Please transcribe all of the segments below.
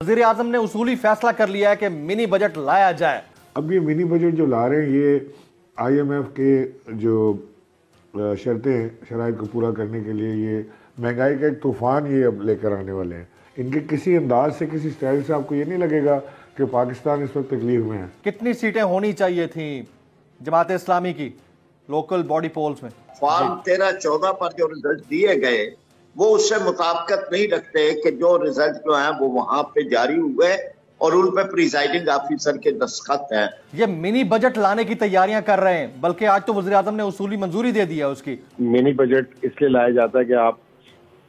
वज़ीर आज़म ने उसूली फैसला कर लिया है कि मिनी बजट लाया जाए। अब ये मिनी बजट जो ला रहे हैं ये आईएमएफ के जो शर्तें हैं, शराइत को पूरा करने के लिए ये महंगाई का एक तूफान ये अब लेकर आने वाले हैं। इनके किसी अंदाज से, किसी स्टाइल से आपको ये नहीं लगेगा कि पाकिस्तान इस वक्त तकलीफ में है। कितनी सीटें होनी चाहिए थी जमात इस्लामी की लोकल बॉडी पोल्स में? फॉर्म 13-14 पर जो रिजल्ट दिए गए वो उससे मुताबिकत नहीं रखते कि जो रिजल्ट जो है वो वहां पे जारी हुए और उन पे प्रिजाइडिंग ऑफिसर के दस्तखत हैं। ये मिनी बजट लाने की तैयारियां कर रहे हैं, बल्कि आज तो वज़ीर आज़म ने उसूली मंजूरी दे दी है उसकी। मिनी बजट इसलिए लाया जाता है कि आप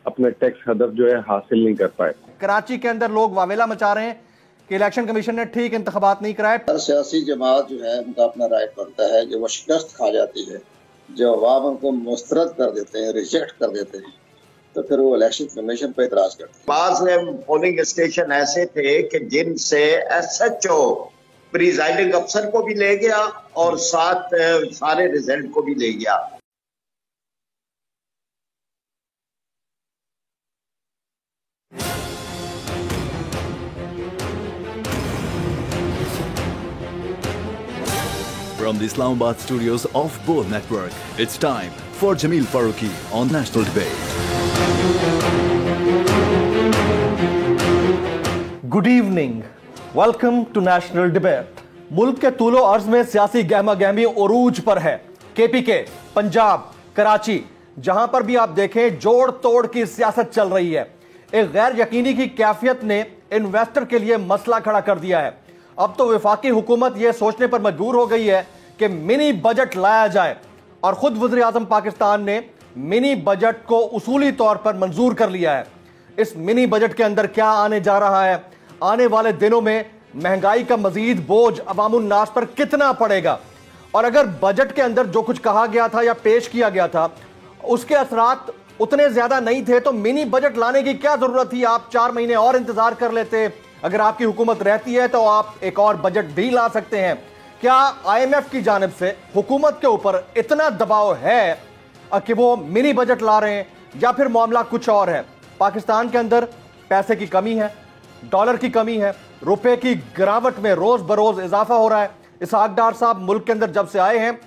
अपने टैक्स हदफ जो है हासिल नहीं कर पाए। कराची के अंदर लोग वावेला मचा रहे हैं कि इलेक्शन कमीशन ने ठीक इंतखाबात नहीं कराए। हर सियासी जमात जो है उनका अपना राइट बनता है कि वो शिकस्त खा जाती है, जो अवाम उनको मुस्तरद कर देते हैं, रिजेक्ट कर देते हैं, तो फिर वो इलेक्शन कमीशन पर इतराज करते हैं। बाज़ ने पोलिंग स्टेशन ऐसे थे कि जिनसे एसएचओ प्रिजाइडिंग अफसर को भी ले गया और साथ सारे रिजल्ट को भी ले गया। From the Islamabad studios of Bol Network, it's time for Jameel Farooqi on National Debate. Good evening, welcome to national debate. मुल्क के तूलो अर्ज में सियासी गहमा गहमी उरूज पर है। केपीके, पंजाब, कराची, जहां पर भी आप देखें जोड़ तोड़ की सियासत चल रही है। एक गैर यकीनी की कैफियत ने इन्वेस्टर के लिए मसला खड़ा कर दिया है। अब तो वफाकी हुकूमत यह सोचने पर मजबूर हो गई है कि मिनी बजट लाया जाए, और खुद वज़ीर आज़म पाकिस्तान ने मिनी बजट को उसूली तौर पर मंजूर कर लिया है। इस मिनी बजट के अंदर क्या आने जा रहा है, आने वाले दिनों में महंगाई का मजीद बोझ अवामुन नास पर कितना पड़ेगा, और अगर बजट के अंदर जो कुछ कहा गया था या पेश किया गया था उसके असरात उतने ज्यादा नहीं थे तो मिनी बजट लाने की क्या जरूरत थी? आप 4 महीने और इंतजार कर लेते। अगर आपकी हुकूमत रहती है तो आप एक और बजट भी ला सकते हैं। क्या आईएमएफ की जानिब से हुकूमत के ऊपर इतना दबाव है कि वो मिनी बजट ला रहे हैं, या फिर मामला कुछ और है? पाकिस्तान के अंदर पैसे की कमी है, डॉलर की कमी है, रुपए की गिरावट में रोज बरोज इजाफा हो रहा है। इसहाक डार साहब मुल्क के अंदर जब से आए हैं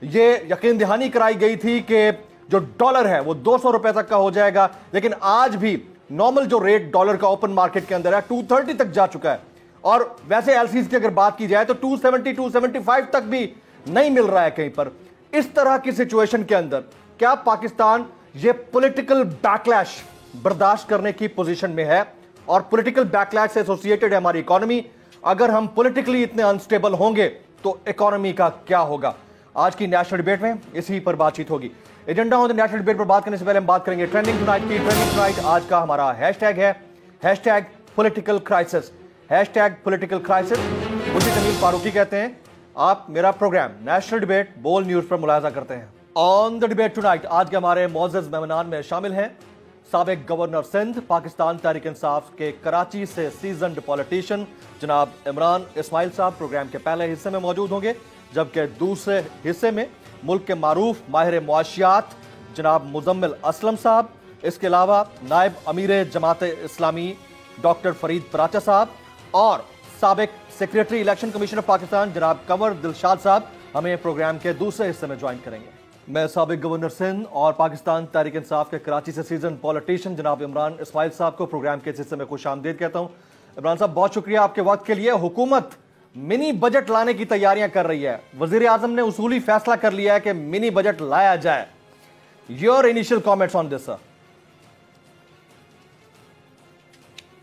ये यकीन दहानी कराई गई थी कि जो डॉलर है वो 200 रुपए तक का हो जाएगा, लेकिन आज भी नॉर्मल जो रेट डॉलर का ओपन मार्केट के अंदर है 230 तक जा चुका है, और वैसे एलसीज की अगर बात की जाए तो 270 275 तक भी नहीं मिल रहा है कहीं पर। इस तरह की सिचुएशन के अंदर क्या पाकिस्तान ये पॉलिटिकल बैकलैश बर्दाश्त करने की पोजीशन में है? और पॉलिटिकल बैकलैश से एसोसिएटेड है हमारी इकोनॉमी। अगर हम पॉलिटिकली इतने अनस्टेबल होंगे तो इकोनॉमी का क्या होगा? आज की नेशनल डिबेट में इसी पर बातचीत होगी। Agenda on the national debate पर बात करने से पहले हम बात करेंगे ट्रेंडिंग टुनाइट की। ट्रेंडिंग टुनाइट आज का हमारा हैशटैग है hashtag political crisis. Hashtag political crisis. मुझे जमील फारूकी कहते हैं। आप मेरा प्रोग्राम नेशनल डिबेट बोल न्यूज पर मुलाजा करते हैं। ऑन द डिबेट टुनाइट आज के हमारे मोअज़्ज़ज़ मेहमानान में शामिल हैं साबिक गवर्नर सिंध, पाकिस्तान तहरीक इंसाफ के कराची से सीजन्ड पॉलिटिशियन जनाब इमरान इस्माइल साहब प्रोग्राम के पहले हिस्से में मौजूद होंगे, जबकि दूसरे हिस्से में मुल्क के मारूफ माहिर मुआशियात जनाब मुजम्मिल असलम साहब, इसके अलावा नायब अमीर जमात इस्लामी डॉक्टर फरीद पराचा साहब और साबिक secretary election commission of Pakistan जनाब कंवर दिलशाद साहब हमें प्रोग्राम के दूसरे हिस्से में ज्वाइन करेंगे। मैं साबिक गवर्नर सिंध और पाकिस्तान तहरीक इंसाफ के कराची से सीजन पॉलिटिशियन जनाब इमरान इस्माइल साहब को प्रोग्राम के इस हिस्से में खुशामदीद कहता हूँ। इमरान साहब बहुत शुक्रिया आपके वक्त के लिए। हुकूमत मिनी बजट लाने की तैयारियां कर रही है, वजीर आजम ने उसूली फैसला कर लिया है कि मिनी बजट लाया जाए। Your initial comments on this sir?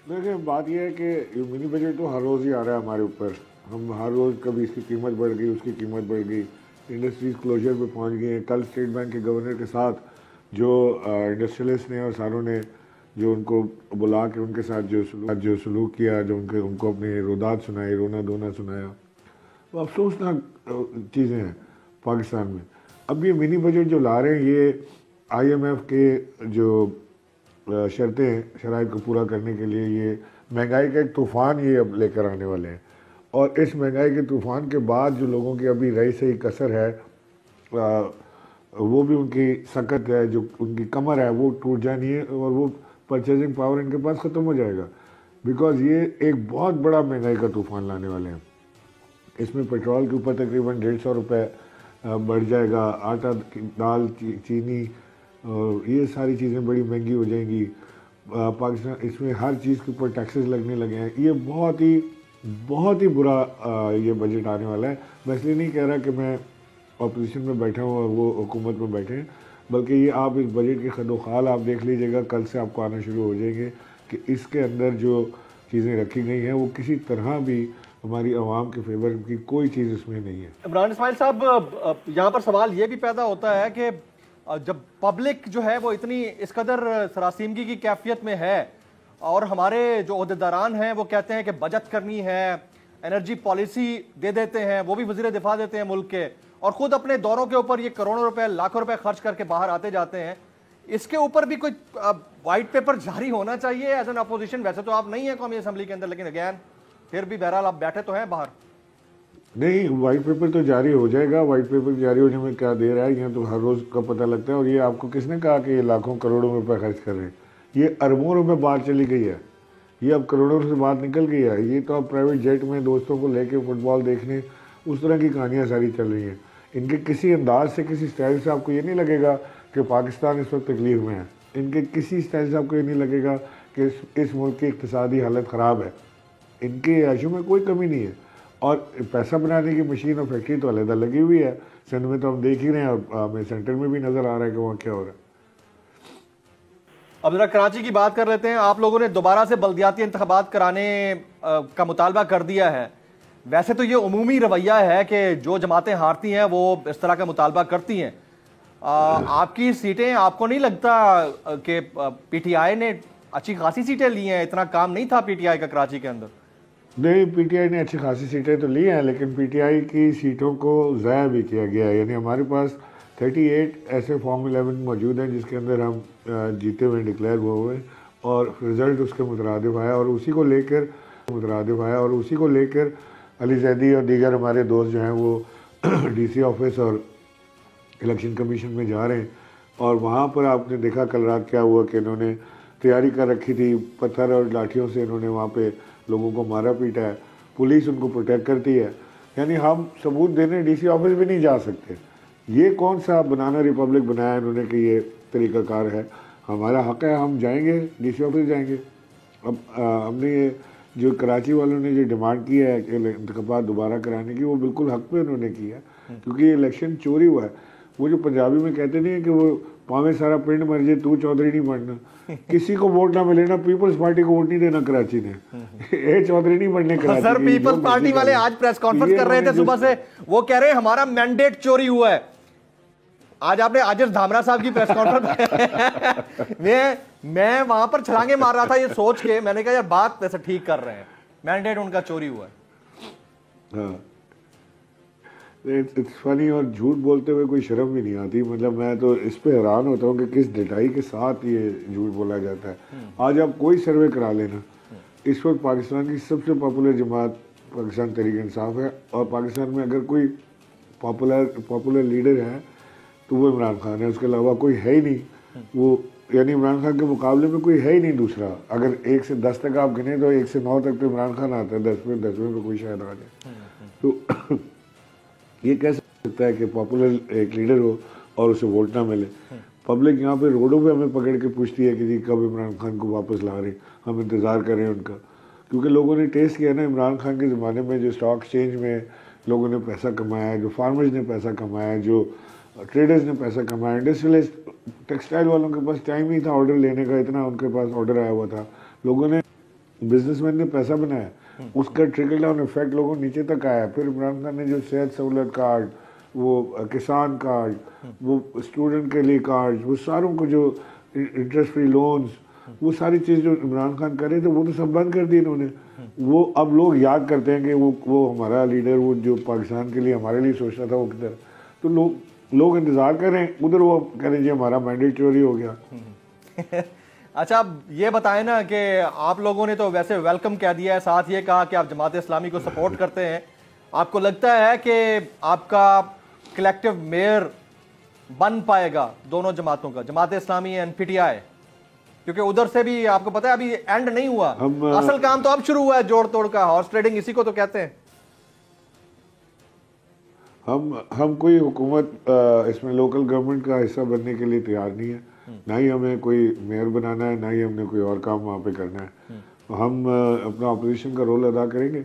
देखिए, बात यह है कि मिनी बजट तो हर रोज़ ही आ रहा है हमारे ऊपर। हम हर रोज़ कभी इसकी कीमत बढ़ गई, उसकी कीमत बढ़ गई, इंडस्ट्रीज क्लोजर पे पहुंच गई हैं। कल स्टेट बैंक के गवर्नर के साथ जो इंडस्ट्रियलिस्ट ने और सारों ने जो उनको बुला के उनके साथ जो सलूक किया, जो उनको अपनी रोदात सुनाई, रोना धोना सुनाया, वो अफसोसनाक चीज़ें हैं पाकिस्तान में। अब ये मिनी बजट जो ला रहे हैं ये आईएमएफ के जो शर्तें हैं, शराइत को पूरा करने के लिए ये महंगाई का एक तूफ़ान ये अब लेकर आने वाले हैं। और इस महंगाई के तूफ़ान के बाद जो लोगों की अभी रही सही कसर है, वो भी उनकी सकत है, जो उनकी कमर है वो टूट जानी है और वो परचेजिंग पावर इनके पास ख़त्म हो जाएगा। बिकॉज ये एक बहुत बड़ा महंगाई का तूफान लाने वाले हैं। इसमें पेट्रोल के ऊपर तकरीबन 150 रुपये बढ़ जाएगा, आटा, दाल, चीनी और ये सारी चीज़ें बड़ी महंगी हो जाएंगी। पाकिस्तान इसमें हर चीज़ के ऊपर टैक्सेस लगने लगे हैं। ये बहुत ही बुरा ये बजट आने वाला है। मैं इसलिए नहीं कह रहा कि मैं अपोजिशन में बैठा हूँ और वो हुकूमत में बैठे हैं, बल्कि ये आप इस बजट के खदोखाल आप देख लीजिएगा, कल से आपको आना शुरू हो जाएंगे कि इसके अंदर जो चीज़ें रखी गई हैं वो किसी तरह भी हमारी आवाम के फेवर की कोई चीज़ उसमें नहीं है। इमरान इस्माइल साहब, यहाँ पर सवाल ये भी पैदा होता है कि जब पब्लिक जो है वो इतनी इस कदर सरासीमगी की कैफियत में है और हमारे जो ओहदेदारान हैं वो कहते हैं कि बचत करनी है, एनर्जी पॉलिसी दे देते हैं, वो भी वजीर दिफा देते हैं मुल्क के, और खुद अपने दौरों के ऊपर ये करोड़ों रुपए, लाखों रुपए खर्च करके बाहर आते जाते हैं, इसके ऊपर भी कोई वाइट पेपर जारी होना चाहिए एज एन अपोजिशन। वैसे तो आप नहीं है कौमी असम्बली के अंदर, लेकिन अगैन फिर भी बहरहाल आप बैठे तो हैं बाहर। नहीं, वाइट पेपर तो जारी हो जाएगा। वाइट पेपर जारी होने में क्या देर है, यहाँ तो हर रोज़ का पता लगता है। और ये आपको किसने कहा कि ये लाखों करोड़ों रुपए खर्च कर रहे हैं? ये अरबों रुपए बात चली गई है, ये अब करोड़ों से बात निकल गई है। ये तो अब प्राइवेट जेट में दोस्तों को लेके फुटबॉल देखने, उस तरह की कहानियाँ सारी चल रही हैं। इनके किसी अंदाज से, किसी स्टाइल से आपको ये नहीं लगेगा कि पाकिस्तान इस वक्त तकलीफ में है। इनके किसी स्टाइल से आपको ये नहीं लगेगा कि इस मुल्क की इक़्तिसादी हालत ख़राब है। इनके आयशों में कोई कमी नहीं है। और पैसा बनाने की मशीन और फैक्ट्री तो अलग लगी हुई है। सिंध में तो हम देख ही रहे हैं, और हमें सेंटर में भी नज़र आ रहा है कि वहाँ क्या हो रहा है। अब जरा कराची की बात कर लेते हैं। आप लोगों ने दोबारा से बल्दियाती इंतखाबात कराने का मुतालबा कर दिया है। वैसे तो ये उमूमी रवैया है कि जो जमातें हारती हैं वो इस तरह का मुतालबा करती हैं। आपकी सीटें, आपको नहीं लगता कि पीटीआई ने अच्छी खासी सीटें ली हैं? इतना काम नहीं था पीटीआई का कराची के अंदर। नहीं, पीटीआई ने अच्छी खासी सीटें तो ली हैं, लेकिन पीटीआई की सीटों को ज़ाया भी किया गया है। यानी हमारे पास 38 ऐसे फॉर्म 11 मौजूद हैं जिसके अंदर हम जीते हुए डिक्लेयर हुए और रिज़ल्ट उसके मुतरादिफ आया, और उसी को लेकर अली जैदी और दीगर हमारे दोस्त जो हैं वो डीसी ऑफिस और इलेक्शन कमीशन में जा रहे हैं। और वहाँ पर आपने देखा कल रात क्या हुआ कि इन्होंने तैयारी कर रखी थी, पत्थर और लाठियों से इन्होंने वहाँ पे लोगों को मारा पीटा है, पुलिस उनको प्रोटेक्ट करती है। यानी हम सबूत देने डीसी ऑफिस भी नहीं जा सकते। ये कौन सा बनाना रिपब्लिक बनाया इन्होंने कि ये तरीक़ाकार है? हमारा हक़ है, हम जाएंगे, डीसी ऑफिस जाएंगे। अब हमने ये जो कराची वालों ने जो डिमांड की है कि इंतख़ाबात दोबारा कराने की, वो बिल्कुल हक़ पे उन्होंने की है, क्योंकि ये इलेक्शन चोरी हुआ है। वो जो पंजाबी में कहते नहीं है कि वो पावे सारा पिंड मर जाए तू चौधरी नहीं बनना। किसी को वोट ना मिले ना, पीपल्स पार्टी को वोट नहीं देना कराची ने। ये चौधरी नहीं बनने कराची। सर, पीपल्स पार्टी वाले आज प्रेस कॉन्फ्रेंस कर रहे थे सुबह से, वो कह रहे हैं हमारा मैंडेट चोरी हुआ है। आज आपने आजिज धामरा साहब की प्रेस कॉन्फ्रेंस मैं वहां पर छलांगे मार रहा था ये सोच के, मैंने कहा यार बात वैसे ठीक कर रहे हैं, मैंडेट उनका चोरी हुआ है। हाँ, इट्स फनी। और झूठ बोलते हुए कोई शर्म भी नहीं आती। मतलब मैं तो इस पे हैरान होता हूँ कि किस ढिठाई के साथ ये झूठ बोला जाता है। आज आप कोई सर्वे करा लेना, इस वक्त पाकिस्तान की सबसे पॉपुलर जमात पाकिस्तान तहरीक इंसाफ है, और पाकिस्तान में अगर कोई पॉपुलर लीडर है तो वो इमरान खान है, उसके अलावा कोई है ही नहीं। वो यानी इमरान खान के मुकाबले में कोई है ही नहीं दूसरा। अगर 1 से 10 तक आप गिने तो 1 से 9 तक तो इमरान खान आता है, 10वें पे कोई शायद आ जाए। तो ये कह सकता है कि पॉपुलर एक लीडर हो और उसे वोट ना मिले। पब्लिक यहाँ पे रोडों पे हमें पकड़ के पूछती है कि जी कब इमरान खान को वापस ला रहे, हम इंतज़ार कर रहे हैं उनका। क्योंकि लोगों ने टेस्ट किया ना, इमरान खान के ज़माने में जो स्टॉक एक्सचेंज में लोगों ने पैसा कमाया है, जो फार्मर्स ने पैसा कमाया है, जो ट्रेडर्स ने पैसा कमाया, इंडस्ट्रियलिस्ट टेक्सटाइल वालों के पास टाइम नहीं था ऑर्डर लेने का, इतना उनके पास ऑर्डर आया हुआ था। लोगों ने, बिजनेसमैन ने पैसा बनाया, उसका ट्रिकल डाउन इफेक्ट लोगों नीचे तक आया। फिर इमरान खान ने जो सेहत सहूलत कार्ड, वो किसान कार्ड, वो स्टूडेंट के लिए कार्ड, वो सारों को जो इंटरेस्ट फ्री लोन्स, वो सारी चीज़ जो इमरान खान कर रहे थे वो तो सब बंद कर दी इन्होंने। वो अब लोग याद करते हैं कि वो हमारा लीडर, वो जो पाकिस्तान के लिए हमारे लिए सोचता था वो किधर। तो लोग इंतज़ार कर रहे हैं, उधर वो कह रहे हैं जी हमारा मैंडेट चोरी हो गया। अच्छा, अब ये बताएं ना कि आप लोगों ने तो वैसे वेलकम कह दिया है, साथ ये कहा कि आप जमात इस्लामी को सपोर्ट करते हैं। आपको लगता है कि आपका कलेक्टिव मेयर बन पाएगा दोनों जमातों का, जमात इस्लामी एंड पीटीआई? क्योंकि उधर से भी आपको पता है अभी एंड नहीं हुआ, असल काम तो अब शुरू हुआ है जोड़ तोड़ का, हॉर्स ट्रेडिंग इसी को तो कहते हैं। हम कोई हुकूमत इसमें लोकल गवर्नमेंट का हिस्सा बनने के लिए तैयार नहीं है, ना ही हमें कोई मेयर बनाना है, ना ही हमने कोई और काम वहाँ पे करना है। हम अपना अपोजिशन का रोल अदा करेंगे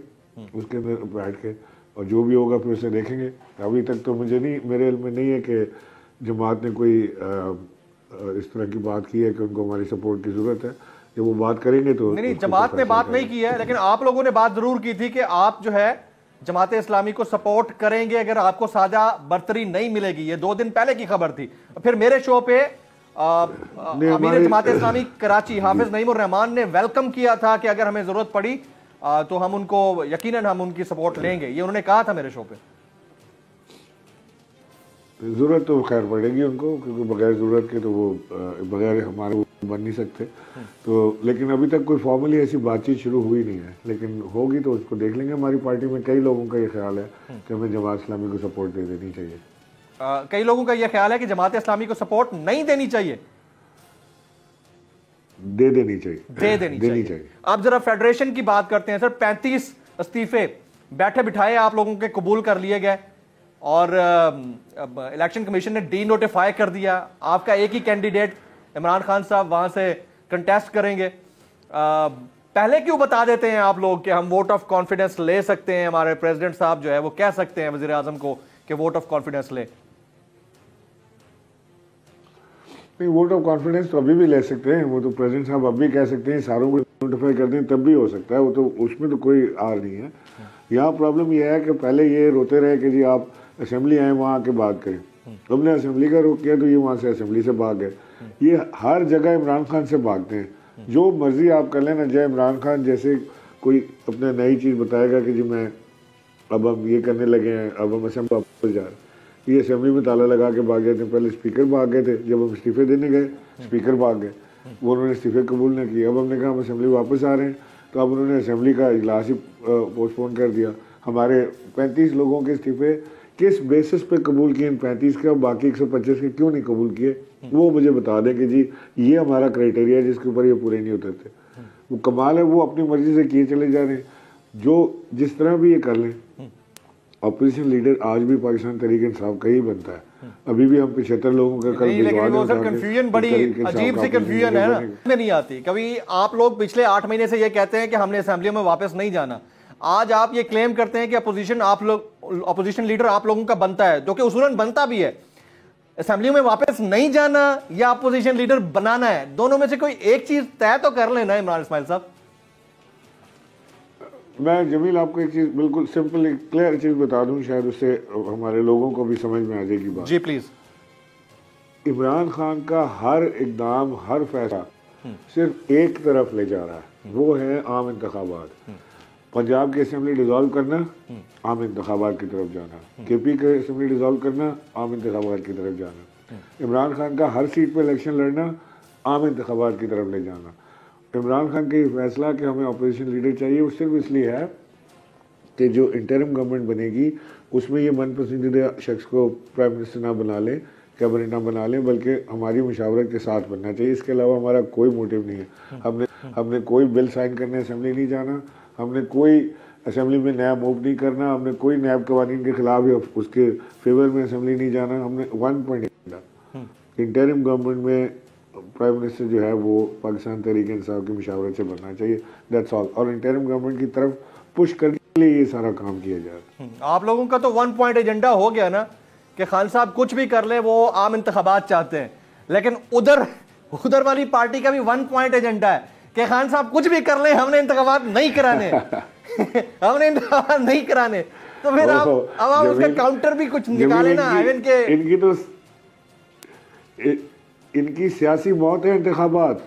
उसके अंदर बैठ के, और जो भी होगा फिर उसे देखेंगे। अभी तक तो मेरे इल्म में नहीं है कि जमात ने कोई इस तरह की बात की है कि उनको हमारी सपोर्ट की जरूरत है। जब वो बात करेंगे तो नहीं, जमात ने बात नहीं की है, लेकिन आप लोगों ने बात जरूर की थी कि आप जो है जमात इस्लामी को सपोर्ट करेंगे अगर आपको साझा बर्तरी नहीं मिलेगी। ये 2 दिन पहले की खबर थी। फिर मेरे शो पे अमीर जमात इस्लामी कराची हाफिज नईमुर रहमान ने वेलकम किया था कि अगर हमें जरूरत पड़ी तो हम उनको यकीनन हम उनकी सपोर्ट लेंगे, ये उन्होंने कहा था मेरे शो पे। ज़रूरत तो खैर पड़ेगी उनको, क्योंकि बगैर ज़रूरत के तो वो बगैर हमारे बन नहीं सकते। तो लेकिन अभी तक कोई फॉर्मली ऐसी बातचीत शुरू हुई नहीं है, लेकिन होगी तो उसको देख लेंगे। हमारी पार्टी में कई लोगों का ये ख्याल है कि हमें जमात इस्लामी को सपोर्ट दे देनी चाहिए। कई लोगों का ये ख्याल है कि जमात इस्लामी को सपोर्ट नहीं देनी चाहिए, दे देनी चाहिए। आप जरा फेडरेशन की बात करते हैं सर। 35 इस्तीफे बैठे बिठाए आप लोगों के कबूल कर लिए गए और इलेक्शन कमीशन ने डी नोटिफाई कर दिया। आपका एक ही कैंडिडेट इमरान खान साहब वहां से कंटेस्ट करेंगे। पहले क्यों बता देते हैं आप लोग कि हम वोट ऑफ कॉन्फिडेंस ले सकते हैं? हमारे प्रेसिडेंट साहब जो है वो कह सकते हैं वजीर आजम को कि वोट ऑफ कॉन्फिडेंस ले। नहीं, वोट ऑफ कॉन्फिडेंस तो अभी भी ले सकते हैं, वो तो प्रेसिडेंट साहब अब भी कह सकते हैं, सारों को नोटिफाई कर दें तब भी हो सकता है, वो तो उसमें तो कोई आर नहीं है। यहाँ प्रॉब्लम यह है कि पहले ये रोते रहे कि जी आप असेंबली आए वहाँ आके बात करें। हमने असेंबली का रोक किया तो ये वहाँ से असेंबली से भाग गए। ये हर जगह इमरान खान से भागते हैं, जो मर्जी आप कर लेना। जय इमरान खान जैसे कोई अपने नई चीज़ बताएगा कि जी मैं अब हम ये करने लगे हैं, अब हम असेंबली वापस जा रहे हैं, ये असेंबली में ताला लगा के भाग गए थे। पहले स्पीकर भाग गए थे, जब हम इस्तीफे देने गए स्पीकर भाग गए, वो उन्होंने इस्तीफे कबूल नहीं किए। अब हमने कहा हम असेंबली वापस आ रहे हैं, तो अब उन्होंने असेंबली का इजलास ही पोस्टपोन कर दिया। हमारे 35 लोगों के इस्तीफे किस बेसिस पे कबूल किए इन 35 के, और बाकी 125 के क्यों नहीं कबूल किए, वो मुझे बता दें कि जी ये हमारा क्राइटेरिया है जिसके ऊपर ये पूरे नहीं उतरते। वो कमाल है, वो अपनी मर्जी से किए चले जा रहे हैं, जो जिस तरह भी ये कर लें। ऑपोजिशन लीडर आज भी पाकिस्तान तहरीक इंसाफ का ही बनता है। अभी भी हम 75 लोगों का कल कंफ्यूजन बड़ी अजीब सी कंफ्यूजन है ना, नहीं आती। कभी आप लोग पिछले 8 महीने से ये कहते हैं कि हमने असेंबली में वापस नहीं जाना, आज आप ये क्लेम करते हैं कि अपोजिशन लीडर आप लोगों का बनता है, जो कि उसूलन बनता भी है। असेंबली में वापस नहीं जाना या अपोजिशन लीडर बनाना है, दोनों में से कोई एक चीज तय तो कर लेना इमरान इस्माइल साहब। मैं जमील आपको एक चीज बिल्कुल सिंपल एक क्लियर चीज बता दूं, शायद उससे हमारे लोगों को भी समझ में आ जाएगी बात। जी प्लीज। इमरान खान का हर इकदाम, हर फैसला सिर्फ एक तरफ ले जा रहा है, वो है आम इंतखाबात। पंजाब की असेंबली डिसॉल्व करना, आम इंतखाबात की तरफ जाना। केपी की असेंबली डिसॉल्व करना, आम इंतखाबात की तरफ जाना। इमरान खान का हर सीट पे इलेक्शन लड़ना, आम इंतखाबात की तरफ ले जाना। इमरान खान का ये फैसला कि हमें अपोजिशन लीडर चाहिए, वो सिर्फ इसलिए है कि जो इंटरिम गवर्नमेंट बनेगी उसमें ये मन पसंदीदा शख्स को प्राइम मिनिस्टर ना बना लें, कैबिनेट ना बना लें, बल्कि हमारी मुशावरत के साथ बनना चाहिए। इसके अलावा हमारा कोई मोटिव नहीं है। हमने कोई बिल साइन करने असेंबली नहीं जाना, हमने कोई असेंबली में नया मूव नहीं करना, हमने कोई नैब कवानीन के खिलाफ या उसके फेवर में असेंबली नहीं जाना। हमने 1 पॉइंट इंटरिम गवर्नमेंट में प्राइम मिनिस्टर जो है वो पाकिस्तान तहरीक इंसाफ की मुशावरत से बनना चाहिए, दैट्स ऑल। और इंटरिम गवर्नमेंट की तरफ पुश करने के लिए ये सारा काम किया जा रहा है। आप लोगों का तो 1 पॉइंट एजेंडा हो गया ना कि खान साहब कुछ भी कर ले, वो आम इंतखाबात चाहते हैं, लेकिन उधर वाली पार्टी का भी 1 पॉइंट एजेंडा है कि खान साहब कुछ भी कर ले, हमने इंतखाबात नहीं कराने हमने इंतखाबात नहीं कराने। तो फिर आप उसका काउंटर भी कुछ निकाले ना। इनकी तो इनकी सियासी मौत है इंतखाबात।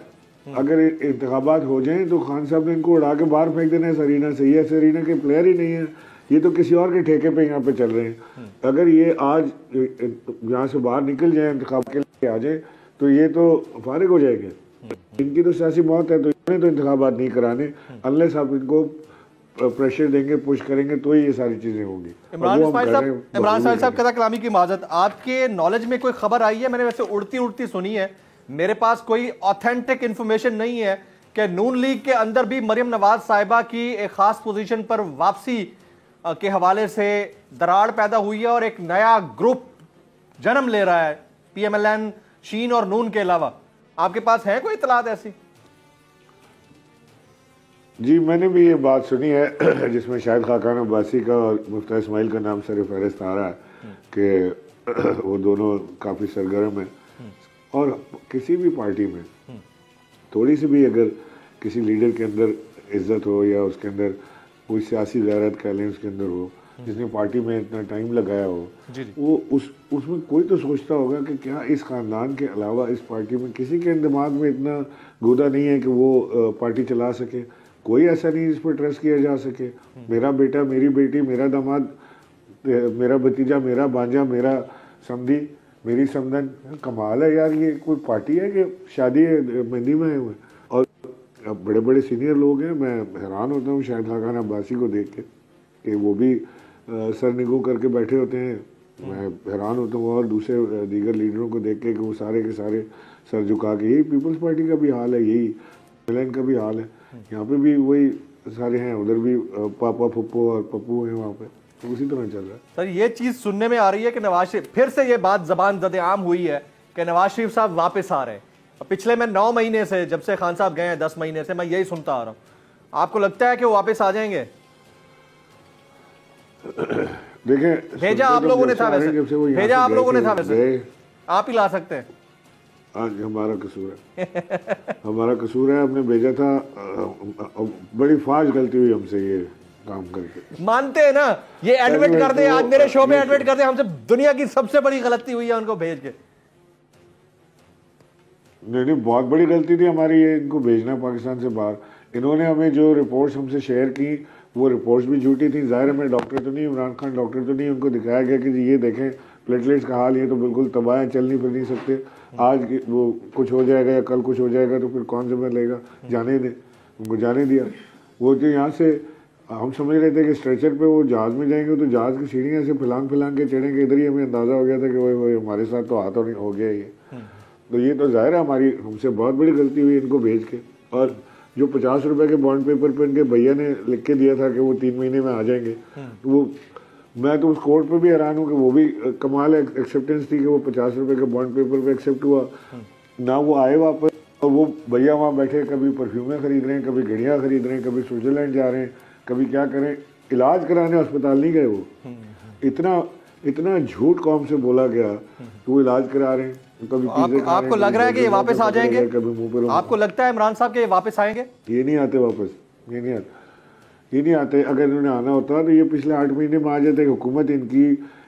अगर इंतखाबात हो जाएं तो खान साहब ने इनको उड़ा के बाहर फेंक देना है सरीना से। ये सरीना के प्लेयर ही नहीं है, ये तो किसी और के ठेके पे यहाँ पे चल रहे हैं। अगर ये आज यहाँ से बाहर निकल जाए, इंतखाब के लिए आ जाए, तो ये तो फारिग हो जाएंगे। इनकी तो सियासी मौत है, तो इन्हें तो इंतखाबात नहीं कराने अनलेस आप इनको प्रेशर देंगे, पुश करेंगे, तो ये सारी चीजें होंगी। इमरान साहब कदा कलामी की माजत, आपके नॉलेज में कोई खबर आई है? मैंने वैसे उड़ती सुनी है मेरे पास कोई ऑथेंटिक इंफॉर्मेशन नहीं है कि नून लीग के अंदर भी मरियम नवाज साहिबा की एक खास पोजीशन पर वापसी के हवाले से दरार पैदा हुई है और एक नया ग्रुप जन्म ले रहा है PMLN, शीन और नून के अलावा। आपके पास है कोई इतलात ऐसी? जी, मैंने भी ये बात सुनी है जिसमें शायद खाकान अब्बासी का और मुफ्ती इस्माइल का नाम सर फहरिस्त आ रहा है कि वो दोनों काफ़ी सरगर्म हैं। और किसी भी पार्टी में थोड़ी सी भी अगर किसी लीडर के अंदर इज्जत हो या उसके अंदर कोई सियासी गैरत कह लें उसके अंदर हो, जिसने पार्टी में इतना टाइम लगाया हो, वो उसमें कोई तो सोचता होगा कि क्या इस खानदान के अलावा इस पार्टी में किसी के दिमाग में इतना गोदा नहीं है कि वो पार्टी चला सके। कोई ऐसा नहीं जिस पर ट्रस्ट किया जा सके। मेरा बेटा, मेरी बेटी, मेरा दामाद, मेरा भतीजा, मेरा भांजा, मेरा समधी, मेरी समधन, कमाल है यार। ये कोई पार्टी है कि शादी मेहंदी में आए हुए? और अब बड़े बड़े सीनियर लोग हैं, मैं हैरान होता हूँ शाहिद खाकान अब्बासी को देख के कि वो भी सर निगू करके बैठे होते हैं। मैं हैरान होता हूँ और दूसरे दीगर लीडरों को देख के कि वो सारे के सारे सर झुका के, यही पीपल्स पार्टी का भी हाल है, यही PMLN का भी हाल है। यहाँ पे भी वही सारे हैं, उधर भी पापा फुप्पो और पप्पू हैं वहाँ पे, तो उसी तरह चल रहा है। सर ये चीज सुनने में आ रही है कि नवाज शरीफ, फिर से ये बात जबान ज़द-ए-आम हुई है कि नवाज शरीफ साहब वापस आ रहे हैं। पिछले मैं 9 महीने से, जब से खान साहब गए हैं 10 महीने से, मैं यही सुनता आ रहा हूँ। आपको लगता है कि वो वापस आ जाएंगे? देखिए, भेजा आप लोगों ने था वैसे, भेजा आप लोगों ने था वैसे, आप ही ला सकते हैं। आज हमारा कसूर है हमारा कसूर है, हमने भेजा था। बड़ी फाश गलती हुई हमसे ये काम करके। मानते हैं ना, ये एडमिट कर दे, आज मेरे शो में एडमिट कर दे, हमसे दुनिया की सबसे बड़ी गलती हुई है उनको भेज के। नहीं, बहुत बड़ी गलती थी हमारी ये, इनको भेजना पाकिस्तान से बाहर। इन्होंने हमें जो रिपोर्ट्स हमसे शेयर की वो रिपोर्ट्स भी झूठी थी। ज़ाहिर है मैं डॉक्टर तो नहीं, इमरान खान डॉक्टर तो नहीं, उनको दिखाया गया कि ये देखें प्लेटलेट्स का हाल, ये तो बिल्कुल तबाह है, चल नहीं फिर नहीं सकते। आज वो कुछ हो जाएगा या कल कुछ हो जाएगा तो फिर कौन जिम्मे लेगा? जाने दें, उनको जाने दिया। वो जो यहाँ से हम समझ रहे थे कि स्ट्रेचर पे वो जहाज़ में जाएंगे तो जहाज़ की सीढ़ियाँ ऐसे फिलांग के चढ़ेंगे, इधर ही हमें अंदाज़ा हो गया था कि वो हमारे साथ तो हाथ नहीं हो गया ये। तो ये तो ज़ाहिर है हमारी, हमसे बहुत बड़ी गलती हुई इनको भेज के। और जो 50 रुपए के बॉन्ड पेपर पे इनके भैया ने लिख के दिया था कि वो 3 महीने में आ जाएंगे, तो वो मैं तो उस कोर्ट पे भी हैरान हूँ कि वो भी कमाल एक्सेप्टेंस थी कि वो 50 रुपए के बॉन्ड पेपर पे एक्सेप्ट हुआ ना, वो आए वापस। और वो भैया वहाँ बैठे कभी परफ्यूमें खरीद रहे हैं, कभी घड़ियाँ खरीद रहे हैं, कभी स्विट्जरलैंड जा रहे हैं, कभी क्या करें, इलाज कराने अस्पताल नहीं गए। वो इतना झूठ कौम से बोला गया तो वो इलाज करा रहे हैं। कभी आपको लग रहा है कि ये वापस आ जाएंगे? आपको लगता है इमरान साहब के ये वापस आएंगे? ये नहीं आते वापस, ये नहीं आते। अगर इन्होंने आना होता तो ये पिछले 8 महीने में आ जाते। हुकूमत इनकी,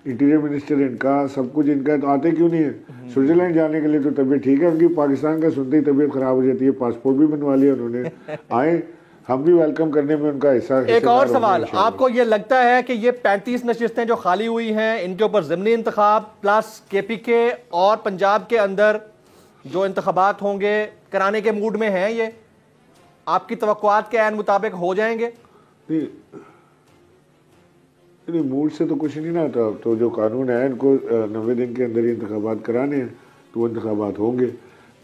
इंटीरियर मिनिस्टर इनका, सब कुछ इनका है, तो आते क्यों नहीं है? स्विट्जरलैंड जाने के लिए तो तबीयत ठीक है उनकी, पाकिस्तान का सुनते ही तबीयत खराब हो जाती है। पासपोर्ट भी बनवा लिया उन्होंने, आए, हम भी वेलकम करने में उनका हिस्सा। एक और सवाल, आपको ये लगता है कि ये 35 नशिस्तें जो खाली हुई हैं, इनके ऊपर ज़िमनी इंतखाब प्लस KPK और पंजाब के अंदर जो इंतखाबात होंगे कराने के मूड में हैं, ये आपकी तवक्कुआत के ऐन मुताबिक हो जाएंगे? नहीं, मूड से तो कुछ नहीं ना होता। तो जो कानून है, इनको 90 दिन के अंदर ही इंतखाबात कराने हैं, तो वो इंतखाबात होंगे।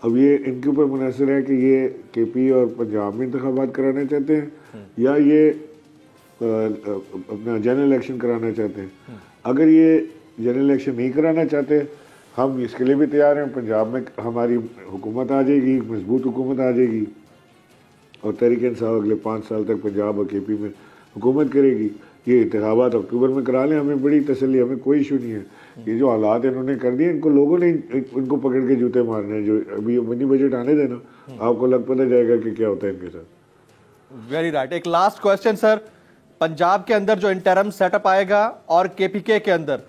अब ये इनके ऊपर मुनहसर है कि ये KP और पंजाब में इंतखाबात कराना चाहते हैं या ये अपना जनरल इलेक्शन कराना चाहते हैं। अगर ये जनरल इलेक्शन नहीं कराना चाहते, हम इसके लिए भी तैयार हैं। पंजाब में हमारी हुकूमत आ जाएगी, मजबूत हुकूमत आ जाएगी, और तहरीक इंसाफ अगले 5 साल तक पंजाब और KP में हुकूमत करेगी। ये इंतखाबात अक्टूबर में करा लें, हमें बड़ी तसल्ली, हमें कोई इशू नहीं है। ये जो हालात इन्होंने कर दिए, इनको लोगों ने इनको पकड़ के जूते मारने हैं। जो अभी मिनी बजट आने देना, आपको लग पता जाएगा कि क्या होता है इनके साथ। Very right. एक लास्ट क्वेश्चन सर, पंजाब के अंदर जो इंटरम सेटअप आएगा और KPK के अंदर,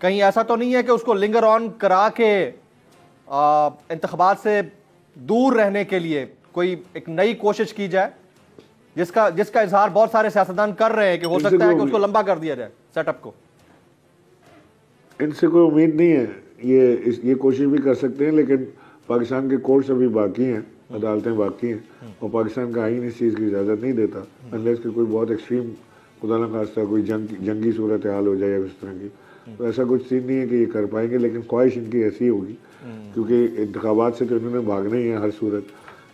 कहीं ऐसा तो नहीं है कि उसको लिंगर ऑन करा के इंतखाबात से दूर रहने के लिए कोई एक नई कोशिश की जाए, जिसका इजहार बहुत सारे सियासतदान कर रहे हैं कि हो सकता है कि उसको लंबा कर दिया जाए सेटअप को? इनसे कोई उम्मीद नहीं है। ये कोशिश भी कर सकते हैं, लेकिन पाकिस्तान के कोर्ट्स अभी बाकी हैं, अदालतें बाकी हैं, और पाकिस्तान का आईन इस चीज़ की इजाज़त नहीं देता अनलेस कि कोई बहुत एक्सट्रीम खुदा न खास्ता कोई जंगी सूरत हाल हो जाए या इस तरह की, तो ऐसा कुछ सीन नहीं है कि ये कर पाएंगे, लेकिन ख्वाहिश इनकी ऐसी होगी क्योंकि इंतखाबात से तो इन्होंने भागना ही है हर सूरत।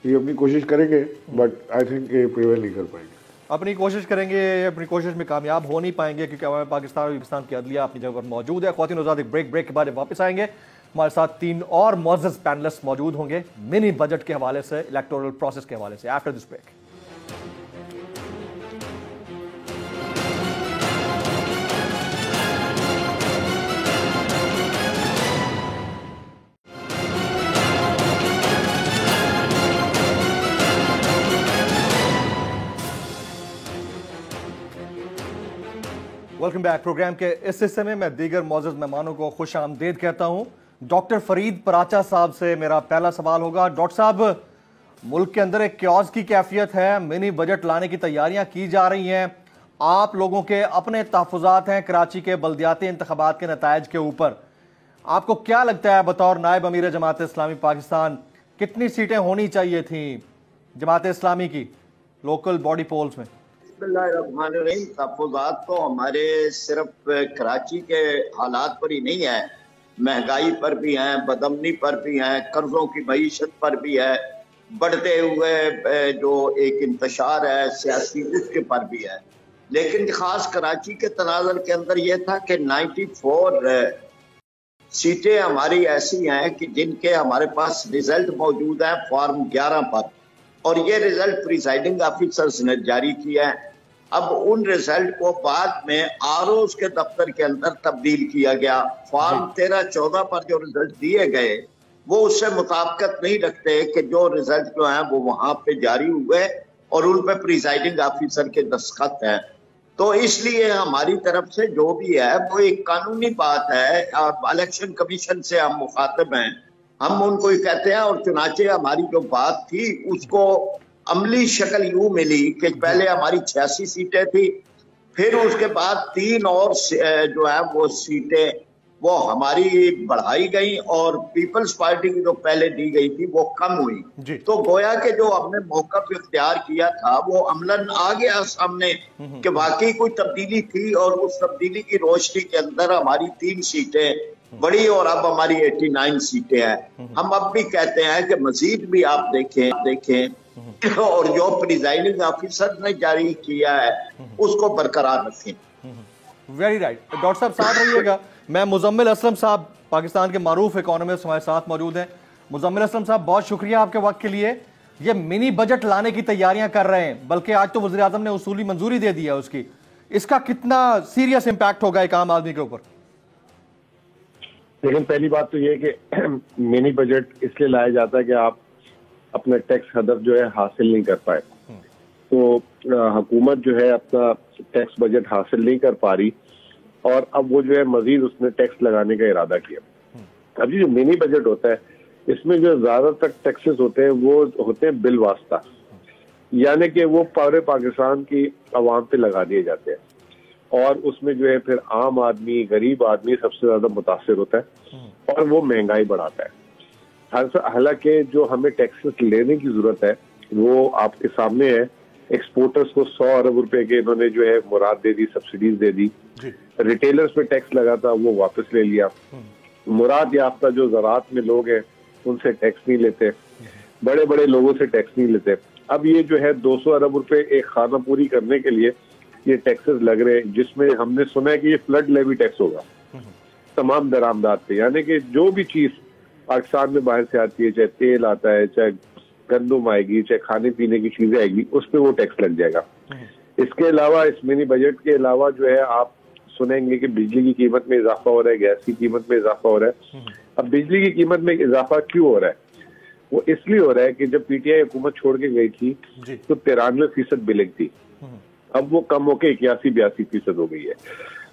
ये अपनी कोशिश करेंगे बट आई थिंक ये प्रिवेल नहीं कर पाएंगे। अपनी कोशिश करेंगे, अपनी कोशिश में कामयाब हो नहीं पाएंगे क्योंकि हमारे पाकिस्तान और पाकिस्तान की अदलिया अपनी जगह पर मौजूद है। ख्वातीन आज़ाद, एक ब्रेक के बाद वापस आएंगे। हमारे साथ 3 और मुअज़्ज़ज़ पैनलिस्ट मौजूद होंगे मिनी बजट के हवाले से, इलेक्टोरल प्रोसेस के हवाले से, after this break. Welcome back. Program के इस हिस्से में मैं दीगर मौजूद मेहमानों को खुश आमदीद कहता हूं। डॉक्टर फरीद पराचा साहब से मेरा पहला सवाल होगा। डॉक्टर साहब, मुल्क के अंदर एक क्यास की कैफियत है, मिनी बजट लाने की तैयारियां की जा रही हैं। आप लोगों के अपने तहफ़्फ़ुज़ात हैं कराची के बल्दियाती इंतखाबात के नताइज के ऊपर। आपको क्या लगता है बतौर नायब अमीर जमात इस्लामी पाकिस्तान कितनी सीटें होनी चाहिए थी जमात इस्लामी की लोकल बॉडी पोल्स में? तहफ़्फ़ुज़ात तो हमारे सिर्फ कराची के हालात पर ही नहीं है, महंगाई पर भी है, बदअमनी पर भी है, कर्जों की मईशत पर भी है, बढ़ते हुए जो एक इंतशार है सियासी उसके पर भी है। लेकिन खास कराची के तनाज़ुर के अंदर यह था कि 94 सीटें हमारी ऐसी हैं कि जिनके हमारे पास रिजल्ट मौजूद है फॉर्म 11 पर, और ये रिजल्ट प्रिसाइडिंग ऑफिसर्स ने जारी किया है। अब उन रिजल्ट को बाद में आरओज़ के दफ्तर के अंदर तब्दील किया गया। फॉर्म 13-14 पर जो रिजल्ट दिए गए वो उससे मुताबिकत नहीं रखते कि जो रिजल्ट जो है वो वहां पे जारी हुए और उन पे प्रिसाइडिंग ऑफिसर के दस्तखत हैं। तो इसलिए हमारी तरफ से जो भी है वो एक कानूनी बात है। इलेक्शन कमीशन से हम मुखातिब हैं, हम उनको ही कहते हैं, और चुनाचे हमारी जो बात थी उसको अमली शक्ल यूं मिली कि पहले हमारी 86 सीटें थी, फिर उसके बाद 3 और जो है वो सीटें वो हमारी बढ़ाई गई और पीपल्स पार्टी की जो पहले दी गई थी वो कम हुई। तो गोया के जो हमने मौक़िफ़ इख्तियार किया था वो अमलन आ गया सामने कि वाकई कोई तब्दीली थी, और उस तब्दीली की रोशनी के अंदर हमारी 3 सीटें बढ़ी और अब हमारी 89 सीटें हैं। हम अब भी कहते हैं कि मजीद भी आप देखें और जो प्रिजाइडिंग ऑफिसर ने जारी किया है उसको बरकरार रखें। Very right. डॉक्टर साहब साथ रहिएगा। मैं मुजम्मिल असलम साहब, पाकिस्तान के मारूफ इकोनॉमिस्ट हमारे साथ मौजूद हैं। मुजम्मिल असलम साहब, बहुत शुक्रिया आपके वक्त के लिए। ये मिनी बजट लाने की तैयारियां कर रहे हैं, बल्कि आज तो वज़ीर आज़म ने उसूली मंजूरी दे दी है उसकी। इसका कितना सीरियस इंपैक्ट होगा एक आम आदमी के ऊपर? लेकिन पहली बात तो ये कि मिनी बजट इसलिए लाया जाता है कि आप अपना टैक्स हदफ जो है हासिल नहीं कर पाए। तो हुकूमत जो है अपना टैक्स बजट हासिल नहीं कर पा रही और अब वो जो है मजीद उसने टैक्स लगाने का इरादा किया। अब ये जो मिनी बजट होता है इसमें जो ज्यादातर टैक्सेस होते हैं वो होते हैं बिल वास्ता, यानी कि वो पूरे पाकिस्तान की आवाम पे लगा दिए जाते हैं और उसमें जो है फिर आम आदमी, गरीब आदमी सबसे ज्यादा मुतासिर होता है और वो महंगाई बढ़ाता है। हालांकि जो हमें टैक्सेस लेने की जरूरत है वो आपके सामने है। एक्सपोर्टर्स को 100 अरब रुपए के इन्होंने जो है मुराद दे दी, सब्सिडीज दे दी। रिटेलर्स पे टैक्स लगा था वो वापस ले लिया। मुराद याफ्ता जो ज़राअत में लोग हैं उनसे टैक्स नहीं लेते, बड़े बड़े लोगों से टैक्स नहीं लेते। अब ये जो है 200 अरब रुपए एक खाना पूरी करने के लिए ये टैक्सेस लग रहे हैं, जिसमें हमने सुना है कि ये फ्लड लेवी टैक्स होगा तमाम दरामदात पे, यानी कि जो भी चीज पाकिस्तान में बाहर से आती है, चाहे तेल आता है, चाहे गंदम आएगी, चाहे खाने पीने की चीजें आएगी, उस पर वो टैक्स लग जाएगा। इसके अलावा इस मिनी बजट के अलावा जो है आप सुनेंगे कि बिजली की कीमत में इजाफा हो रहा है, गैस की कीमत में इजाफा हो रहा है। अब बिजली की कीमत में इजाफा क्यों हो रहा है? वो इसलिए हो रहा है कि जब पीटीआई हुकूमत छोड़ के गई थी तो 93% बिलिंग थी, अब वो कम होकर 81-82% हो गई है।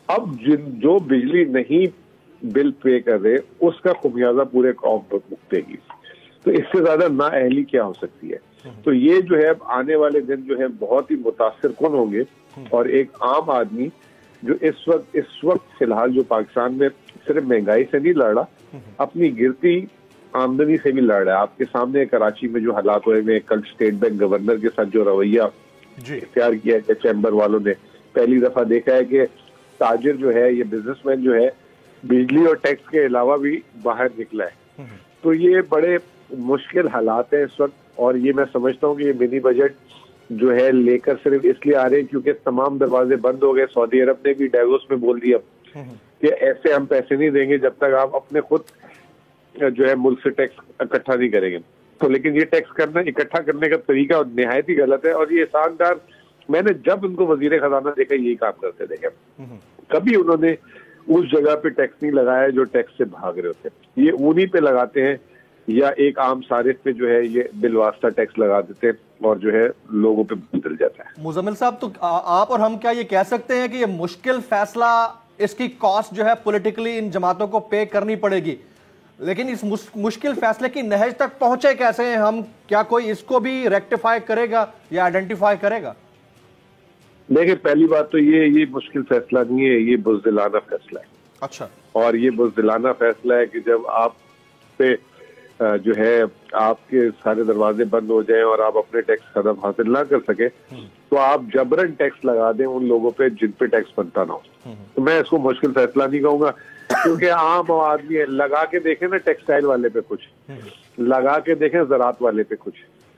अब जो बिजली नहीं बिल पे कर रहे उसका खुमियाजा पूरे कौम पर भुगतेगी, तो इससे ज्यादा नाअहली क्या हो सकती है? तो ये जो है आने वाले दिन जो है बहुत ही मुतासिर कौन होंगे और एक आम आदमी जो इस वक्त फिलहाल जो पाकिस्तान में सिर्फ महंगाई से नहीं लड़ रहा, अपनी गिरती आमदनी से भी लड़ रहा है। आपके सामने कराची में जो हालात हुए हैं, कल स्टेट बैंक गवर्नर के साथ जो रवैया इख्तियार किया है चैम्बर वालों ने, पहली दफा देखा है कि ताजिर जो है, ये बिजनेसमैन जो है, बिजली और टैक्स के अलावा भी बाहर निकला है। तो ये बड़े मुश्किल हालात हैं इस वक्त, और ये मैं समझता हूँ कि ये मिनी बजट जो है लेकर सिर्फ इसलिए आ रहे हैं क्योंकि तमाम दरवाजे बंद हो गए। सऊदी अरब ने भी डावोस में बोल दिया कि ऐसे हम पैसे नहीं देंगे जब तक आप अपने खुद जो है मुल्क से टैक्स इकट्ठा नहीं करेंगे। तो लेकिन ये टैक्स करना, इकट्ठा करने का तरीका निहायत ही गलत है। और ये ईसानदार, मैंने जब उनको वजीर खजाना देखा यही काम करते देखे, कभी उन्होंने उस जगह पे टैक्स नहीं लगाया जो टैक्स से भाग रहे होते। ये उन्हीं पे लगाते हैं या एक आम सारिफ पे जो है ये बिलवास्ता टैक्स लगा देते हैं और जो है लोगों पे बदल जाता है। मुजम्मिल साहब, तो आप और हम क्या ये कह सकते हैं कि ये मुश्किल फैसला, इसकी कॉस्ट जो है पॉलिटिकली इन जमातों को पे करनी पड़ेगी, लेकिन इस मुश्किल फैसले की नहज तक पहुंचे कैसे हैं हम? क्या कोई इसको भी रेक्टिफाई करेगा या आइडेंटिफाई करेगा? देखिए, पहली बात तो ये मुश्किल फैसला नहीं है, ये बुज़दिलाना फैसला है। अच्छा। और ये बुज़दिलाना फैसला है कि जब आप पे जो है आपके सारे दरवाजे बंद हो जाएं और आप अपने टैक्स हदफ हासिल ना कर सके, तो आप जबरन टैक्स लगा दें उन लोगों पे जिन पे टैक्स बनता ना हो। तो मैं इसको मुश्किल फैसला नहीं कहूंगा, क्योंकि आम आदमी है। लगा के देखें ना टेक्सटाइल वाले पे कुछ, लगा के देखें ज़राअत वाले पे कुछ